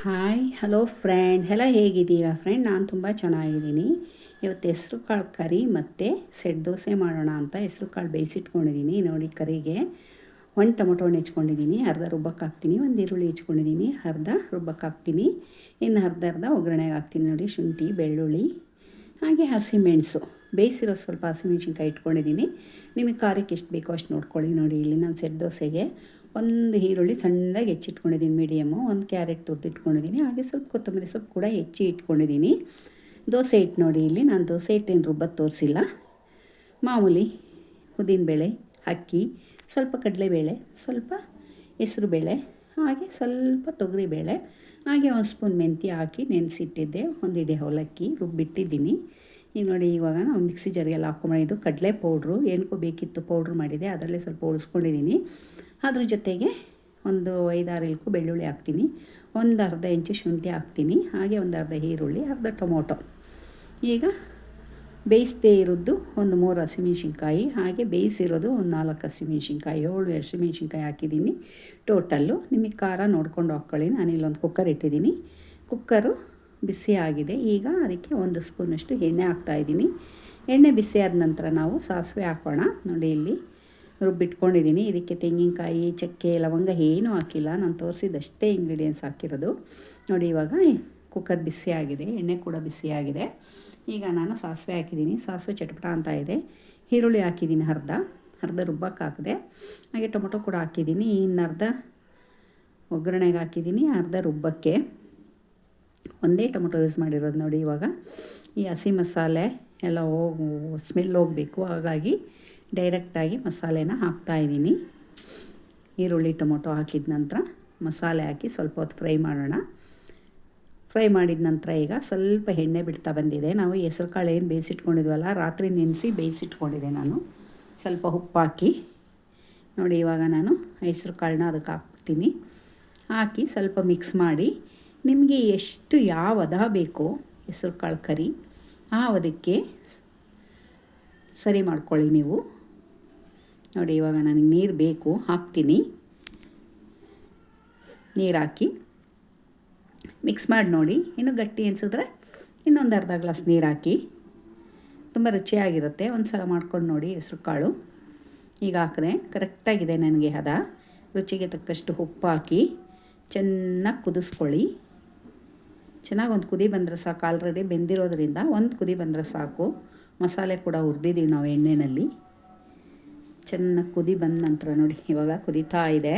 Hi hello friend ಎಲ್ಲ ಹೇಗಿದ್ದೀರಾ friend? ನಾನು ತುಂಬ ಚೆನ್ನಾಗಿದ್ದೀನಿ. ಇವತ್ತು ಹೆಸ್ರು ಕಾಳು ಕರಿ ಮತ್ತು ಸೆಟ್ ದೋಸೆ ಮಾಡೋಣ ಅಂತ ಹೆಸ್ರು ಕಾಳು ಬೇಯಿಸಿಟ್ಕೊಂಡಿದ್ದೀನಿ. ನೋಡಿ, ಕರಿಗೆ ಒಂದು ಟೊಮೊಟೊ ಹಣ್ಣು ಹೆಚ್ಕೊಂಡಿದ್ದೀನಿ, ಅರ್ಧ ರುಬ್ಬಕ್ಕೆ ಹಾಕ್ತೀನಿ. ಒಂದು ಈರುಳ್ಳಿ ಹೆಚ್ಕೊಂಡಿದ್ದೀನಿ, ಅರ್ಧ ರುಬ್ಬಕ್ಕೆ ಹಾಕ್ತೀನಿ. ಇನ್ನು ಅರ್ಧ ಒಗ್ಗರಣೆಗೆ ಹಾಕ್ತೀನಿ. ನೋಡಿ, ಶುಂಠಿ, ಬೆಳ್ಳುಳ್ಳಿ, ಹಾಗೆ ಹಸಿಮೆಣಸು ಬೇಯಿಸಿರೋ ಸ್ವಲ್ಪ ಹಸಿಮೆಣ್ಸಿನ್ಕಾಯಿ ಇಟ್ಕೊಂಡಿದ್ದೀನಿ. ನಿಮಗೆ ಖಾರಕ್ಕೆ ಎಷ್ಟು ಬೇಕೋ ಅಷ್ಟು ನೋಡ್ಕೊಳ್ಳಿ. ನೋಡಿ, ಇಲ್ಲಿ ನಾನು ಸೆಟ್ ದೋಸೆಗೆ ಒಂದು ಈರುಳ್ಳಿ ಸಣ್ಣದಾಗಿ ಹೆಚ್ಚಿಟ್ಕೊಂಡಿದ್ದೀನಿ, ಮೀಡಿಯಮ್ಮು. ಒಂದು ಕ್ಯಾರೆಟ್ ತುರಿದಿಟ್ಕೊಂಡಿದ್ದೀನಿ, ಹಾಗೆ ಸ್ವಲ್ಪ ಕೊತ್ತಂಬರಿ ಸೊಪ್ಪು ಕೂಡ ಹೆಚ್ಚಿ ಇಟ್ಕೊಂಡಿದ್ದೀನಿ. ದೋಸೆ ಹಿಟ್ಟು ನೋಡಿ, ಇಲ್ಲಿ ನಾನು ದೋಸೆ ಹಿಟ್ಟೇನು ರುಬ್ಬತ್ತು ತೋರಿಸಿಲ್ಲ. ಮಾಮೂಲಿ ಉದ್ದಿನಬೇಳೆ, ಅಕ್ಕಿ, ಸ್ವಲ್ಪ ಕಡಲೆಬೇಳೆ, ಸ್ವಲ್ಪ ಹೆಸರುಬೇಳೆ, ಹಾಗೆ ಸ್ವಲ್ಪ ತೊಗರಿಬೇಳೆ, ಹಾಗೆ ಒಂದು ಸ್ಪೂನ್ ಮೆಂತ್ಯ ಹಾಕಿ ನೆನೆಸಿಟ್ಟಿದ್ದೆ. ಒಂದು ಇಡೀ ಅವಲಕ್ಕಿ ರುಬ್ಬಿಟ್ಟಿದ್ದೀನಿ. ಈಗ ನೋಡಿ, ಇವಾಗ ನಾವು ಮಿಕ್ಸಿ ಜಾರಿಗೆಲ್ಲ ಹಾಕ್ಕೊಂಡಿದ್ದು ಕಡಲೆ ಪೌಡ್ರು ಏನಕ್ಕೂ ಬೇಕಿತ್ತು, ಪೌಡ್ರ್ ಮಾಡಿದೆ. ಅದರಲ್ಲೇ ಸ್ವಲ್ಪ ಉಳಿಸ್ಕೊಂಡಿದ್ದೀನಿ. ಅದ್ರ ಜೊತೆಗೆ ಒಂದು 5-6 ಎಲ್ಕು ಬೆಳ್ಳುಳ್ಳಿ ಹಾಕ್ತೀನಿ, ಒಂದು ಅರ್ಧ ಇಂಚು ಶುಂಠಿ ಹಾಕ್ತೀನಿ, ಹಾಗೆ ಒಂದು ಅರ್ಧ ಈರುಳ್ಳಿ, ಅರ್ಧ ಟೊಮೊಟೊ. ಈಗ ಬೇಯಿಸದೇ ಇರೋದು ಒಂದು 3 ಹಸಿಮೆಣ್ಸಿನ್ಕಾಯಿ, ಹಾಗೆ ಬೇಯಿಸಿರೋದು ಒಂದು 4 ಹಸಿಮೆಣ್ಸಿನ್ಕಾಯಿ, 7 ಹಸಿಮೆಣ್ಸಿನ್ಕಾಯಿ ಹಾಕಿದ್ದೀನಿ ಟೋಟಲ್ಲು. ನಿಮಗೆ ಖಾರ ನೋಡ್ಕೊಂಡು ಹಾಕ್ಕೊಳ್ಳಿ. ನಾನು ಇಲ್ಲೊಂದು ಕುಕ್ಕರ್ ಇಟ್ಟಿದ್ದೀನಿ. ಕುಕ್ಕರು ಬಿಸಿ ಆಗಿದೆ. ಈಗ ಅದಕ್ಕೆ 1 ಸ್ಪೂನಷ್ಟು ಎಣ್ಣೆ ಹಾಕ್ತಾಯಿದ್ದೀನಿ. ಎಣ್ಣೆ ಬಿಸಿ ಆದ ನಂತರ ನಾವು ಸಾಸಿವೆ ಹಾಕೋಣ. ನೋಡಿ, ಇಲ್ಲಿ ರುಬ್ಬಿಟ್ಕೊಂಡಿದ್ದೀನಿ. ಇದಕ್ಕೆ ತೆಂಗಿನಕಾಯಿ, ಚಕ್ಕೆ, ಲವಂಗ ಏನೂ ಹಾಕಿಲ್ಲ. ನಾನು ತೋರಿಸಿದಷ್ಟೇ ಇಂಗ್ರೀಡಿಯೆಂಟ್ಸ್ ಹಾಕಿರೋದು. ನೋಡಿ, ಇವಾಗ ಕುಕ್ಕರ್ ಬಿಸಿಯಾಗಿದೆ, ಎಣ್ಣೆ ಕೂಡ ಬಿಸಿಯಾಗಿದೆ. ಈಗ ನಾನು ಸಾಸಿವೆ ಹಾಕಿದ್ದೀನಿ. ಸಾಸಿವೆ ಚಟಪಟ ಅಂತ ಇದೆ. ಈರುಳ್ಳಿ ಹಾಕಿದ್ದೀನಿ, ಅರ್ಧ ರುಬ್ಬಕ್ಕೆ ಹಾಕಿದೆ. ಹಾಗೆ ಟೊಮೊಟೊ ಕೂಡ ಹಾಕಿದ್ದೀನಿ. ಇನ್ನು ಅರ್ಧ ಒಗ್ಗರಣೆಗೆ ಹಾಕಿದ್ದೀನಿ, ಅರ್ಧ ರುಬ್ಬಕ್ಕೆ. ಒಂದೇ ಟೊಮೊಟೊ ಯೂಸ್ ಮಾಡಿರೋದು. ನೋಡಿ, ಇವಾಗ ಈ ಹಸಿ ಮಸಾಲೆ ಎಲ್ಲ ಸ್ಮೆಲ್ ಹೋಗಬೇಕು, ಹಾಗಾಗಿ ಡೈರೆಕ್ಟಾಗಿ ಮಸಾಲೆನ ಹಾಕ್ತಾಯಿದ್ದೀನಿ. ಈರುಳ್ಳಿ ಟೊಮೊಟೊ ಹಾಕಿದ ನಂತರ ಮಸಾಲೆ ಹಾಕಿ ಸ್ವಲ್ಪ ಹೊತ್ತು ಫ್ರೈ ಮಾಡೋಣ. ಫ್ರೈ ಮಾಡಿದ ನಂತರ ಈಗ ಸ್ವಲ್ಪ ಎಣ್ಣೆ ಬಿಡ್ತಾ ಬಂದಿದೆ. ನಾವು ಹೆಸ್ರು ಕಾಳು ಏನು ಬೇಯಿಸಿಟ್ಕೊಂಡಿದ್ವಲ್ಲ, ರಾತ್ರಿ ನೆನೆಸಿ ಬೇಯಿಸಿಟ್ಕೊಂಡಿದ್ದೆ ನಾನು. ಸ್ವಲ್ಪ ಉಪ್ಪು ಹಾಕಿ ನೋಡಿ, ಇವಾಗ ನಾನು ಹೆಸ್ರು ಕಾಳನ್ನ ಅದಕ್ಕೆ ಹಾಕ್ಬಿಡ್ತೀನಿ. ಹಾಕಿ ಸ್ವಲ್ಪ ಮಿಕ್ಸ್ ಮಾಡಿ, ನಿಮಗೆ ಎಷ್ಟು ಯಾವ ಹದ ಬೇಕೋ ಹೆಸ್ರು ಕಾಳು ಕರಿ ಆ ಹದಕ್ಕೆ ಸರಿ ಮಾಡ್ಕೊಳ್ಳಿ ನೀವು. ನೋಡಿ, ಇವಾಗ ನನಗೆ ನೀರು ಬೇಕು, ಹಾಕ್ತೀನಿ. ನೀರು ಹಾಕಿ ಮಿಕ್ಸ್ ಮಾಡಿ ನೋಡಿ. ಇನ್ನೂ ಗಟ್ಟಿ ಅನಿಸಿದ್ರೆ ಇನ್ನೊಂದು ಅರ್ಧ ಗ್ಲಾಸ್ ನೀರು ಹಾಕಿ. ತುಂಬ ರುಚಿಯಾಗಿರುತ್ತೆ. ಒಂದು ಸಲ ಮಾಡ್ಕೊಂಡು ನೋಡಿ ಹೆಸ್ರು ಕಾಳು. ಈಗ ಹಾಕಿದೆ, ಕರೆಕ್ಟಾಗಿದೆ ನನಗೆ ಹದ. ರುಚಿಗೆ ತಕ್ಕಷ್ಟು ಉಪ್ಪು ಹಾಕಿ ಚೆನ್ನಾಗಿ ಕುದಿಸ್ಕೊಳ್ಳಿ. ಚೆನ್ನಾಗಿ ಒಂದು ಕುದಿ ಬಂದರೆ ಸಾಕು. ಆಲ್ರೆಡಿ ಬೆಂದಿರೋದ್ರಿಂದ ಒಂದು ಕುದಿ ಬಂದರೆ ಸಾಕು. ಮಸಾಲೆ ಕೂಡ ಹುರಿದಿದ್ದೀವಿ ನಾವು ಎಣ್ಣೆಯಲ್ಲಿ. ಚೆನ್ನಾಗಿ ಕುದಿ ಬಂದ ನಂತರ ನೋಡಿ, ಇವಾಗ ಕುದೀತಾ ಇದೆ.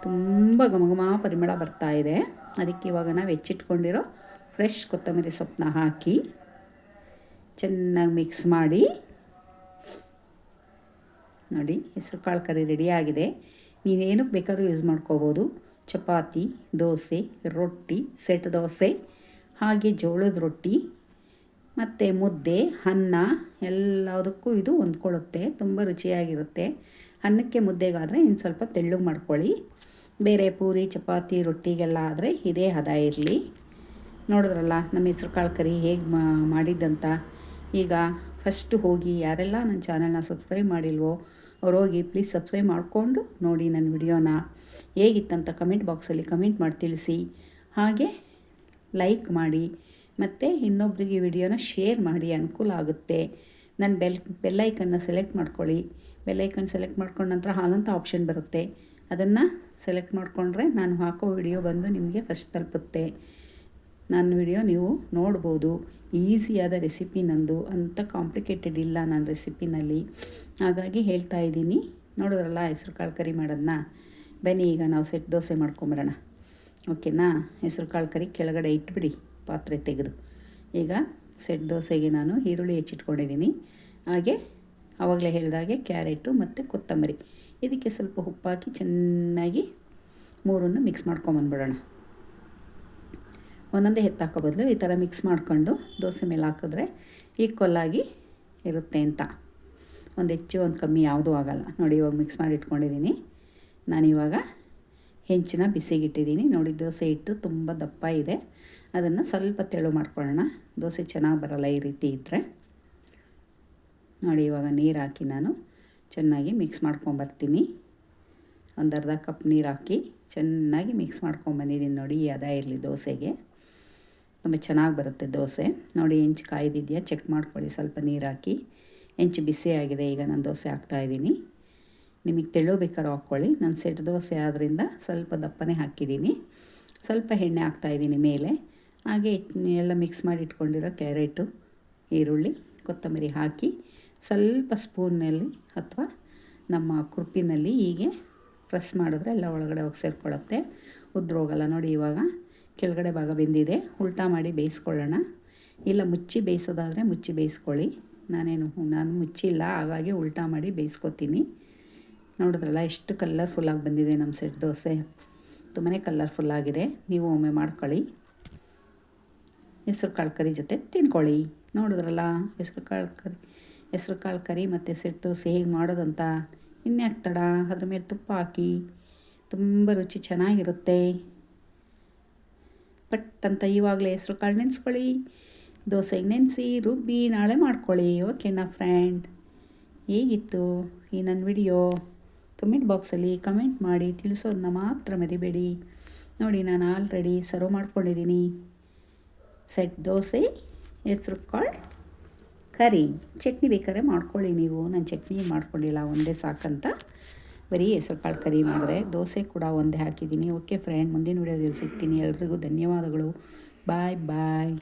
ತುಂಬ ಘಮ ಪರಿಮಳ ಬರ್ತಾ ಇದೆ. ಅದಕ್ಕೆ ಇವಾಗ ನಾವು ಹೆಚ್ಚಿಟ್ಕೊಂಡಿರೋ ಫ್ರೆಶ್ ಕೊತ್ತಂಬರಿ ಸೊಪ್ಪನ್ನ ಹಾಕಿ ಚೆನ್ನಾಗಿ ಮಿಕ್ಸ್ ಮಾಡಿ. ನೋಡಿ, ಹೆಸ್ರು ಕಾಳು ಕರಿ ರೆಡಿಯಾಗಿದೆ. ನೀವೇನಕ್ಕೆ ಬೇಕಾದ್ರೂ ಯೂಸ್ ಮಾಡ್ಕೋಬೋದು. ಚಪಾತಿ, ದೋಸೆ, ರೊಟ್ಟಿ, ಸೆಟ್ ದೋಸೆ, ಹಾಗೆ ಜೋಳದ ರೊಟ್ಟಿ ಮತ್ತು ಮುದ್ದೆ, ಅನ್ನ ಎಲ್ಲದಕ್ಕೂ ಇದು ಹೊಂದ್ಕೊಳ್ಳುತ್ತೆ. ತುಂಬ ರುಚಿಯಾಗಿರುತ್ತೆ. ಅನ್ನಕ್ಕೆ ಮುದ್ದೆಗಾದರೆ ಇನ್ನು ಸ್ವಲ್ಪ ತೆಳ್ಳಗೆ ಮಾಡ್ಕೊಳ್ಳಿ. ಬೇರೆ ಪೂರಿ, ಚಪಾತಿ, ರೊಟ್ಟಿಗೆಲ್ಲ ಆದರೆ ಇದೇ ಹದ ಇರಲಿ. ನೋಡಿದ್ರಲ್ಲ ನಮ್ಮ ಹೆಸ್ರು ಕಾಳು ಕರಿ ಹೇಗೆ ಮಾಡಿದ್ದಂತ. ಈಗ ಫಸ್ಟು ಹೋಗಿ ಯಾರೆಲ್ಲ ನನ್ನ ಚಾನಲ್ನ ಸಬ್ಸ್ಕ್ರೈಬ್ ಮಾಡಿಲ್ವೋ ಅವ್ರು ಹೋಗಿ ಪ್ಲೀಸ್ ಸಬ್ಸ್ಕ್ರೈಬ್ ಮಾಡಿಕೊಂಡು ನೋಡಿ ನನ್ನ ವಿಡಿಯೋನ. ಹೇಗಿತ್ತಂತ ಕಮೆಂಟ್ ಬಾಕ್ಸಲ್ಲಿ ಕಮೆಂಟ್ ಮಾಡಿ ತಿಳಿಸಿ. ಹಾಗೆ ಲೈಕ್ ಮಾಡಿ ಮತ್ತು ಇನ್ನೊಬ್ಬರಿಗೆ ವಿಡಿಯೋನ ಶೇರ್ ಮಾಡಿ, ಅನುಕೂಲ ಆಗುತ್ತೆ. ನನ್ನ ಬೆಲ್ಲೈಕನ್ನ ಸೆಲೆಕ್ಟ್ ಮಾಡ್ಕೊಳ್ಳಿ. ಬೆಲ್ಲೈಕನ್ ಸೆಲೆಕ್ಟ್ ಮಾಡ್ಕೊಂಡ ನಂತರ ಹಾಲಂತ ಆಪ್ಷನ್ ಬರುತ್ತೆ. ಅದನ್ನು ಸೆಲೆಕ್ಟ್ ಮಾಡಿಕೊಂಡ್ರೆ ನಾನು ಹಾಕೋ ವಿಡಿಯೋ ಬಂದು ನಿಮಗೆ ಫಸ್ಟ್ ತಲುಪುತ್ತೆ. ನನ್ನ ವಿಡಿಯೋ ನೀವು ನೋಡ್ಬೋದು. ಈಸಿಯಾದ ರೆಸಿಪಿ ನಂದು, ಅಂಥ ಕಾಂಪ್ಲಿಕೇಟೆಡ್ ಇಲ್ಲ ನನ್ನ ರೆಸಿಪಿನಲ್ಲಿ. ಹಾಗಾಗಿ ಹೇಳ್ತಾ ಇದ್ದೀನಿ. ನೋಡಿದ್ರಲ್ಲ ಹೆಸ್ರು ಕಾಳು ಕರಿ ಮಾಡೋದನ್ನ. ಬನ್ನಿ ಈಗ ನಾವು ಸೆಟ್ ದೋಸೆ ಮಾಡ್ಕೊಂಬರೋಣ. ಓಕೆನಾ? ಹೆಸ್ರು ಕಾಳು ಕರಿ ಕೆಳಗಡೆ ಇಟ್ಬಿಡಿ, ಪಾತ್ರೆ ತೆಗೆದು. ಈಗ ಸೆಟ್ ದೋಸೆಗೆ ನಾನು ಈರುಳ್ಳಿ ಹೆಚ್ಚಿಟ್ಕೊಂಡಿದ್ದೀನಿ. ಹಾಗೆ ಆವಾಗಲೇ ಹೇಳಿದಾಗೆ ಕ್ಯಾರೆಟು ಮತ್ತು ಕೊತ್ತಂಬರಿ. ಇದಕ್ಕೆ ಸ್ವಲ್ಪ ಉಪ್ಪು ಹಾಕಿ ಚೆನ್ನಾಗಿ ಮೂರನ್ನು ಮಿಕ್ಸ್ ಮಾಡ್ಕೊಂಬಂದ್ಬಿಡೋಣ. ಒಂದೊಂದೇ ಎತ್ತಾಕೋ ಬದಲು ಈ ಥರ ಮಿಕ್ಸ್ ಮಾಡ್ಕೊಂಡು ದೋಸೆ ಮೇಲೆ ಹಾಕಿದ್ರೆ ಈಕ್ವಲ್ಲಾಗಿ ಇರುತ್ತೆ ಅಂತ. ಒಂದು ಹೆಚ್ಚು ಒಂದು ಕಮ್ಮಿ ಯಾವುದೂ ಆಗೋಲ್ಲ. ನೋಡಿ, ಇವಾಗ ಮಿಕ್ಸ್ ಮಾಡಿ ಇಟ್ಕೊಂಡಿದ್ದೀನಿ. ನಾನಿವಾಗ ಹೆಂಚಿನ ಬಿಸಿಗಿಟ್ಟಿದ್ದೀನಿ. ನೋಡಿ, ದೋಸೆ ಹಿಟ್ಟು ತುಂಬ ದಪ್ಪ ಇದೆ. ಅದನ್ನು ಸ್ವಲ್ಪ ತೆಳು ಮಾಡ್ಕೊಳ್ಳೋಣ. ದೋಸೆ ಚೆನ್ನಾಗಿ ಬರೋಲ್ಲ ಈ ರೀತಿ ಇದ್ದರೆ. ನೋಡಿ, ಇವಾಗ ನೀರು ಹಾಕಿ ನಾನು ಚೆನ್ನಾಗಿ ಮಿಕ್ಸ್ ಮಾಡ್ಕೊಂಬರ್ತೀನಿ. ಒಂದು ಅರ್ಧ ಕಪ್ ನೀರು ಹಾಕಿ ಚೆನ್ನಾಗಿ ಮಿಕ್ಸ್ ಮಾಡ್ಕೊಂಬಂದಿದ್ದೀನಿ ನೋಡಿ. ಈ ಹದ ಇರಲಿ ದೋಸೆಗೆ, ತುಂಬ ಚೆನ್ನಾಗಿ ಬರುತ್ತೆ ದೋಸೆ. ನೋಡಿ ಹೆಂಚು ಕಾಯ್ದಿದೆಯಾ ಚೆಕ್ ಮಾಡ್ಕೊಳ್ಳಿ. ಸ್ವಲ್ಪ ನೀರು ಹಾಕಿ ಹೆಂಚು ಬಿಸಿ ಆಗಿದೆ. ಈಗ ನಾನು ದೋಸೆ ಹಾಕ್ತಾಯಿದ್ದೀನಿ. ನಿಮಗೆ ತೆಳು ಬೇಕಾದ್ರೂ ಹಾಕ್ಕೊಳ್ಳಿ. ನಾನು ಸೆಟ್ ದೋಸೆ ಆದ್ದರಿಂದ ಸ್ವಲ್ಪ ದಪ್ಪನೇ ಹಾಕಿದ್ದೀನಿ. ಸ್ವಲ್ಪ ಎಣ್ಣೆ ಹಾಕ್ತಾಯಿದ್ದೀನಿ ಮೇಲೆ. ಹಾಗೆ ಎಲ್ಲ ಮಿಕ್ಸ್ ಮಾಡಿ ಇಟ್ಕೊಂಡಿರೋ ಕ್ಯಾರೆಟು, ಈರುಳ್ಳಿ, ಕೊತ್ತಂಬರಿ ಹಾಕಿ ಸ್ವಲ್ಪ ಸ್ಪೂನ್ನಲ್ಲಿ ಅಥವಾ ನಮ್ಮ ಕುರ್ಪಿನಲ್ಲಿ ಹೀಗೆ ಪ್ರೆಸ್ ಮಾಡಿದ್ರೆ ಎಲ್ಲ ಒಳಗಡೆ ಹೋಗಿ ಸೇರಿಕೊಳ್ಳುತ್ತೆ, ಉದ್ರೋಗಲ್ಲ. ನೋಡಿ ಇವಾಗ ಕೆಳಗಡೆ ಭಾಗ ಬೆಂದಿದೆ. ಉಲ್ಟಾ ಮಾಡಿ ಬೇಯಿಸ್ಕೊಳ್ಳೋಣ. ಇಲ್ಲ ಮುಚ್ಚಿ ಬೇಯಿಸೋದಾದರೆ ಮುಚ್ಚಿ ಬೇಯಿಸ್ಕೊಳ್ಳಿ. ನಾನು ಮುಚ್ಚಿಲ್ಲ, ಹಾಗಾಗಿ ಉಲ್ಟಾ ಮಾಡಿ ಬೇಯಿಸ್ಕೊತೀನಿ. ನೋಡಿದ್ರಲ್ಲ ಎಷ್ಟು ಕಲರ್ಫುಲ್ಲಾಗಿ ಬಂದಿದೆ ನಮ್ಮ ಸೆಟ್ ದೋಸೆ. ತುಂಬಾ ಕಲರ್ಫುಲ್ಲಾಗಿದೆ. ನೀವು ಒಮ್ಮೆ ಮಾಡ್ಕೊಳ್ಳಿ. ಹೆಸ್ರು ಕಾಳು ಕರಿ ಜೊತೆ ತಿನ್ಕೊಳ್ಳಿ. ನೋಡಿದ್ರಲ್ಲ ಹೆಸ್ರು ಕಾಳು ಕರಿ ಮತ್ತು ಸೆಟ್ ದೋಸೆ ಹೇಗೆ ಮಾಡೋದಂತ. ಇನ್ಯಾಕೆ ತಡ, ಅದ್ರ ಮೇಲೆ ತುಪ್ಪ ಹಾಕಿ, ತುಂಬ ರುಚಿ ಚೆನ್ನಾಗಿರುತ್ತೆ. ಪಟ್ ಅಂತ ಇವಾಗಲೇ ಹೆಸ್ರು ಕಾಳು ನೆನೆಸ್ಕೊಳ್ಳಿ, ದೋಸೆಗೆ ನೆನೆಸಿ ರುಬ್ಬಿ ನಾಳೆ ಮಾಡ್ಕೊಳ್ಳಿ. ಓಕೆನಾ ಫ್ರೆಂಡ್? ಹೇಗಿತ್ತು ಈ ನನ್ನ ವಿಡಿಯೋ? ಕಮೆಂಟ್ ಬಾಕ್ಸಲ್ಲಿ ಕಮೆಂಟ್ ಮಾಡಿ ತಿಳಿಸೋದನ್ನ ಮಾತ್ರ ಮರಿಬೇಡಿ. ನೋಡಿ ನಾನು ಆಲ್ರೆಡಿ ಸರ್ವ್ ಮಾಡ್ಕೊಂಡಿದ್ದೀನಿ ಸೆಟ್ ದೋಸೆ, ಹೆಸ್ರು ಕಾಳು ಕರಿ. ಚಟ್ನಿ ಬೇಕಾದ್ರೆ ಮಾಡ್ಕೊಳ್ಳಿ ನೀವು. ನಾನು ಚಟ್ನಿ ಮಾಡ್ಕೊಂಡಿಲ್ಲ, ಒಂದೇ ಸಾಕಂತ ಬರೀ ಹೆಸ್ರು ಕಾಳು ಕರಿ ಮಾಡಿದೆ. ದೋಸೆ ಕೂಡ ಒಂದೇ ಹಾಕಿದ್ದೀನಿ. ಓಕೆ ಫ್ರೆಂಡ್, ಮುಂದಿನ ವಿಡಿಯೋದಲ್ಲಿ ಸಿಗ್ತೀನಿ. ಎಲ್ರಿಗೂ ಧನ್ಯವಾದಗಳು. ಬಾಯ್ ಬಾಯ್.